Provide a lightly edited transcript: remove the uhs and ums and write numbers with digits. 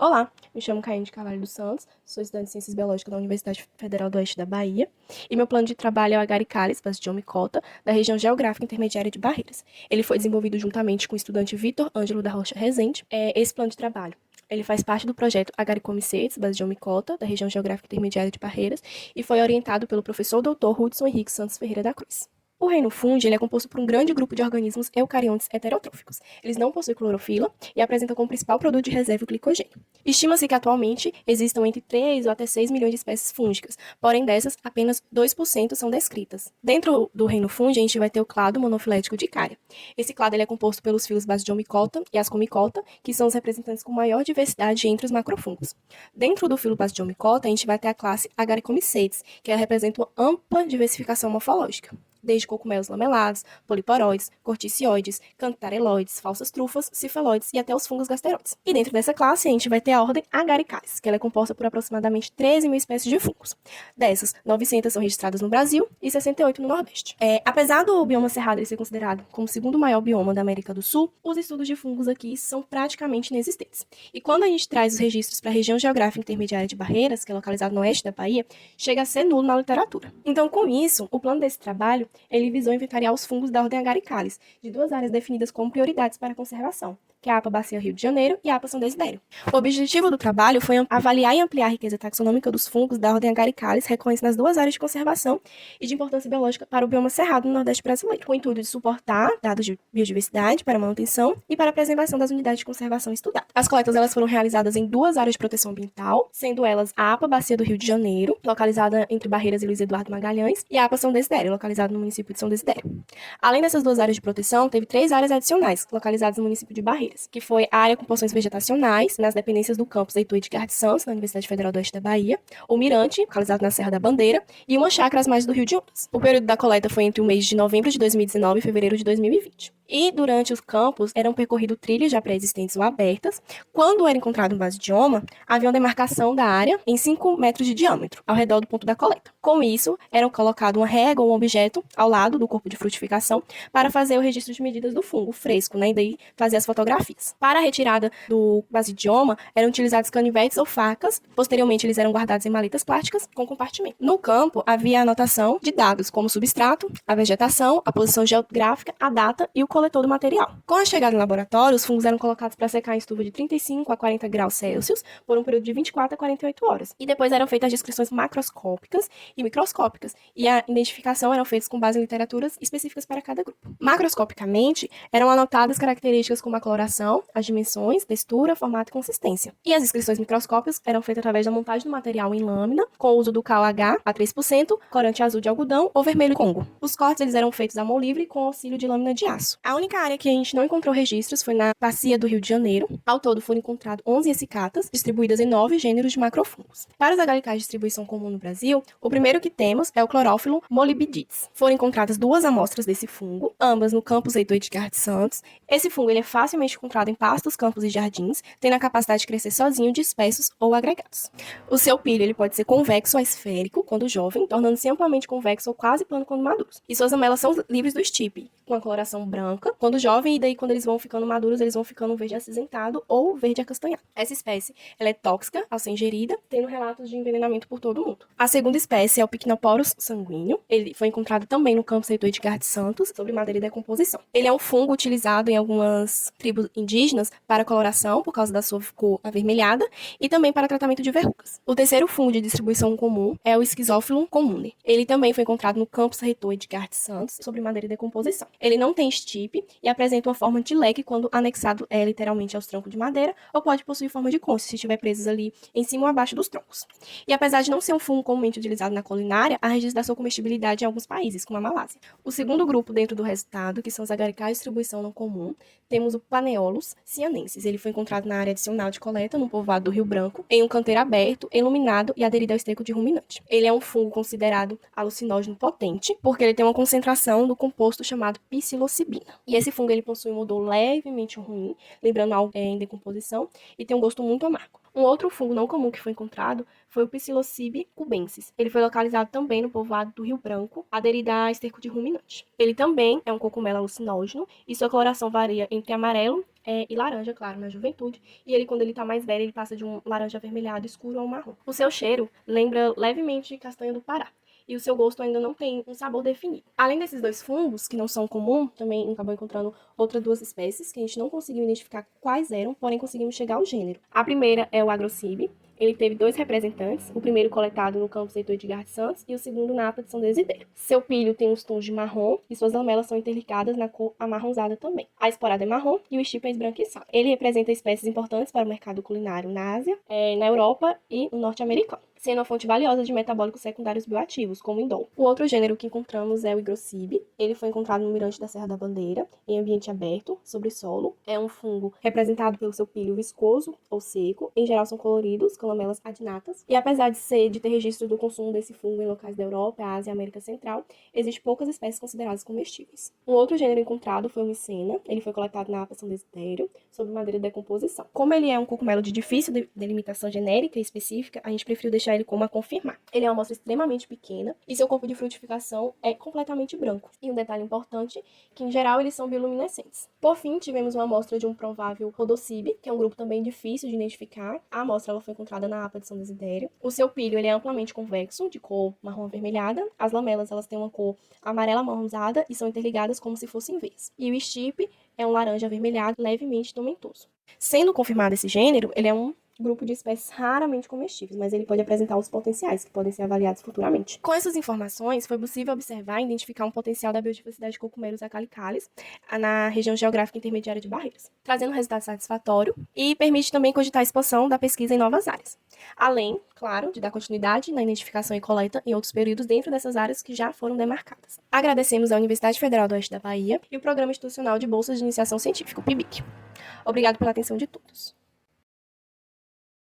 Olá, me chamo Caine de Carvalho dos Santos, sou estudante de Ciências Biológicas da Universidade Federal do Oeste da Bahia e meu plano de trabalho é o Agaricales basidiomycota, da região geográfica intermediária de Barreiras. Ele foi desenvolvido juntamente com o estudante Vitor Ângelo da Rocha Rezende. Esse plano de trabalho ele faz parte do projeto Agaricomycetes basidiomycota, da região geográfica intermediária de Barreiras, e foi orientado pelo professor Dr. Hudson Henrique Santos Ferreira da Cruz. O reino fungi ele é composto por um grande grupo de organismos eucariontes heterotróficos. Eles não possuem clorofila e apresentam como principal produto de reserva o glicogênio. Estima-se que atualmente existam entre 3 ou até 6 milhões de espécies fúngicas, porém dessas, apenas 2% são descritas. Dentro do reino fungi, a gente vai ter o clado monofilético de Icária. Esse clado ele é composto pelos filos Basidiomycota e Ascomycota, que são os representantes com maior diversidade entre os macrofungos. Dentro do filo Basidiomycota, a gente vai ter a classe Agaricomycetes, que representa uma ampla diversificação morfológica, desde cogumelos lamelados, poliporoides, corticioides, cantareloides, falsas trufas, cefaloides e até os fungos gasteroides. E dentro dessa classe, a gente vai ter a ordem Agaricales, que ela é composta por aproximadamente 13 mil espécies de fungos. Dessas, 900 são registradas no Brasil e 68 no Nordeste. Apesar do bioma cerrado ser considerado como o segundo maior bioma da América do Sul, os estudos de fungos aqui são praticamente inexistentes. E quando a gente traz os registros para a região geográfica intermediária de Barreiras, que é localizada no oeste da Bahia, chega a ser nulo na literatura. Então, com isso, o plano desse trabalho ele visou inventariar os fungos da ordem Agaricales, de duas áreas definidas como prioridades para a conservação, que é a APA Bacia Rio de Janeiro e a APA São Desidério. O objetivo do trabalho foi avaliar e ampliar a riqueza taxonômica dos fungos da ordem Agaricales, reconhecendo as duas áreas de conservação e de importância biológica para o bioma cerrado no Nordeste brasileiro, com o intuito de suportar dados de biodiversidade para a manutenção e para a preservação das unidades de conservação estudadas. As coletas elas foram realizadas em duas áreas de proteção ambiental, sendo elas a APA Bacia do Rio de Janeiro, localizada entre Barreiras e Luiz Eduardo Magalhães, e a APA São Desidério, localizada no município de São Desidério. Além dessas duas áreas de proteção, teve 3 áreas adicionais, localizadas no município de Barreiras, que foi a área com porções vegetacionais, nas dependências do campus Heitor Edgar de Santos, na Universidade Federal do Oeste da Bahia, o Mirante, localizado na Serra da Bandeira, e uma chácara às margens do Rio de Ondas. O período da coleta foi entre o mês de novembro de 2019 e fevereiro de 2020. E durante os campos eram percorridos trilhas já pré-existentes ou abertas. Quando era encontrado um basidioma, havia uma demarcação da área em 5 metros de diâmetro, ao redor do ponto da coleta. Com isso, era colocado uma régua ou um objeto ao lado do corpo de frutificação para fazer o registro de medidas do fungo fresco, né? E daí fazer as fotografias. Para a retirada do basidioma, eram utilizados canivetes ou facas. Posteriormente, eles eram guardados em maletas plásticas com compartimento. No campo, havia anotação de dados como o substrato, a vegetação, a posição geográfica, a data e o coletor do material. Com a chegada no laboratório, os fungos eram colocados para secar em estufa de 35 a 40 graus Celsius por um período de 24 a 48 horas. E depois eram feitas as descrições macroscópicas e microscópicas, e a identificação eram feitas com base em literaturas específicas para cada grupo. Macroscopicamente, eram anotadas características como a coloração, as dimensões, textura, formato e consistência. E as descrições microscópicas eram feitas através da montagem do material em lâmina, com o uso do KOH a 3%, corante azul de algodão ou vermelho Congo. Os cortes eles eram feitos à mão livre com auxílio de lâmina de aço. A única área que a gente não encontrou registros foi na Bacia do Rio de Janeiro. Ao todo foram encontrados 11 essicatas, distribuídas em 9 gêneros de macrofungos. Para os agaricais de distribuição comum no Brasil, o primeiro que temos é o Chlorophyllum molybdis. Foram encontradas 2 amostras desse fungo, ambas no campus Heitor Edgar de Santos. Esse fungo ele é facilmente encontrado em pastos, campos e jardins, tendo a capacidade de crescer sozinho, dispersos ou agregados. O seu pilho ele pode ser convexo ou esférico quando jovem, tornando-se amplamente convexo ou quase plano quando maduros. E suas amelas são livres do estipe, com a coloração branca quando jovem, e daí quando eles vão ficando maduros, eles vão ficando verde acinzentado ou verde acastanhado. Essa espécie ela é tóxica ao ser ingerida, tendo relatos de envenenamento por todo o mundo. A segunda espécie é o Pycnoporus sanguíneo. Ele foi encontrado também no campus Heitor Edgar de Santos, sobre madeira e decomposição. Ele é um fungo utilizado em algumas tribos indígenas para coloração, por causa da sua cor avermelhada, e também para tratamento de verrugas. O terceiro fungo de distribuição comum é o Schizophilum comune. Ele também foi encontrado no campus Heitor Edgar de Santos, sobre madeira e decomposição. Ele não tem estipe e apresenta uma forma de leque quando anexado literalmente aos troncos de madeira, ou pode possuir forma de concha, se estiver presos ali em cima ou abaixo dos troncos. E apesar de não ser um fungo comumente utilizado na culinária, há registro da sua comestibilidade em alguns países, como a Malásia. O segundo grupo dentro do resultado, que são os agaricais de distribuição não comum, temos o Planeolus cianensis. Ele foi encontrado na área adicional de coleta, no povoado do Rio Branco, em um canteiro aberto, iluminado e aderido ao esterco de ruminante. Ele é um fungo considerado alucinógeno potente, porque ele tem uma concentração do composto chamado psilocibina. E esse fungo ele possui um odor levemente ruim, lembrando algo em decomposição, e tem um gosto muito amargo. Um outro fungo não comum que foi encontrado foi o Psilocybe cubensis. Ele foi localizado também no povoado do Rio Branco, aderido a esterco de ruminante. Ele também é um cogumelo alucinógeno e sua coloração varia entre amarelo e laranja, claro, na juventude. E ele, quando ele tá mais velho, ele passa de um laranja avermelhado escuro a um marrom. O seu cheiro lembra levemente castanha do Pará. E o seu gosto ainda não tem um sabor definido. Além desses dois fungos, que não são comuns, também acabou encontrando outras duas espécies que a gente não conseguiu identificar quais eram, porém conseguimos chegar ao gênero. A primeira é o Agrocibe. Ele teve 2 representantes, o primeiro coletado no campus Heitor Edgar Santos e o segundo na APA de São Desidério. Seu pilho tem uns tons de marrom e suas lamelas são interligadas na cor amarronzada também. A esporada é marrom e o estipe é esbranquiçado. Ele representa espécies importantes para o mercado culinário na Ásia, na Europa e no norte americano, sendo uma fonte valiosa de metabólicos secundários bioativos, como o indol. O outro gênero que encontramos é o Hygrocybe. Ele foi encontrado no mirante da Serra da Bandeira, em ambiente aberto, sobre solo. É um fungo representado pelo seu pilho viscoso ou seco. Em geral são coloridos, com lamelas adnatas. E apesar de ter registro do consumo desse fungo em locais da Europa, Ásia e América Central, existem poucas espécies consideradas comestíveis. Um outro gênero encontrado foi o Mycena. Ele foi coletado na APA São Desidério, sob madeira de decomposição. Como ele é um cogumelo de difícil delimitação genérica e específica, a gente preferiu deixar ele como a confirmar. Ele é uma amostra extremamente pequena e seu corpo de frutificação é completamente branco. E um detalhe importante, que em geral eles são bioluminescentes. Por fim, tivemos uma amostra de um provável Rhodocibe, que é um grupo também difícil de identificar. A amostra ela foi encontrada na APA de São Desidério. O seu pilho ele é amplamente convexo, de cor marrom avermelhada. As lamelas elas têm uma cor amarela amarronzada e são interligadas como se fossem veias. E o estipe é um laranja avermelhado levemente tomentoso. Sendo confirmado esse gênero, ele é um grupo de espécies raramente comestíveis, mas ele pode apresentar os potenciais que podem ser avaliados futuramente. Com essas informações, foi possível observar e identificar um potencial da biodiversidade de cogumelos acalicalis na região geográfica intermediária de Barreiras, trazendo um resultado satisfatório e permite também cogitar a expansão da pesquisa em novas áreas. Além, claro, de dar continuidade na identificação e coleta em outros períodos dentro dessas áreas que já foram demarcadas. Agradecemos à Universidade Federal do Oeste da Bahia e o Programa Institucional de Bolsas de Iniciação Científica, o PIBIC. Obrigado pela atenção de todos.